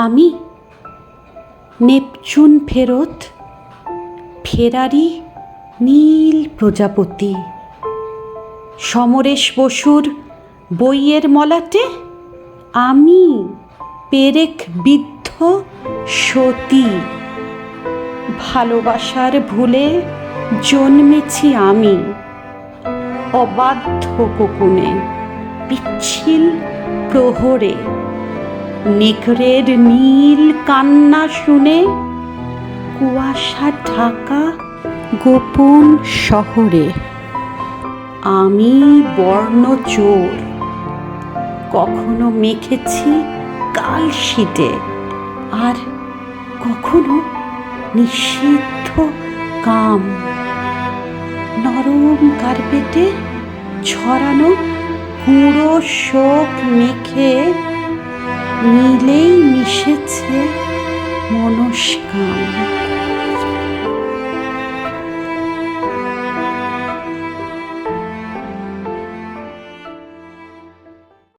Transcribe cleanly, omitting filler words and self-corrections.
আমি নেপচুন ফেরত, ফেরারি নীল প্রজাপতি, সমরেশ বসুর বইয়ের মলাটে আমি পেরেক বিদ্ধ সতী। ভালোবাসার ভুলে জন্মেছি আমি, অবাধ্য কোকুনে, পিচ্ছিল প্রহরে, নেকড়ের নীল কান্না শুনে কুয়াশা ঢাকা গোপন শহরে। আমি বর্ণচোর, কখনো মেখেছি কালশিটে, আর কখনো নিষিদ্ধ কাম। নরম কার্পেটে ছড়ানো গুঁড়ো শোক মেখে নীলেই মিশেছে মনস্কাম।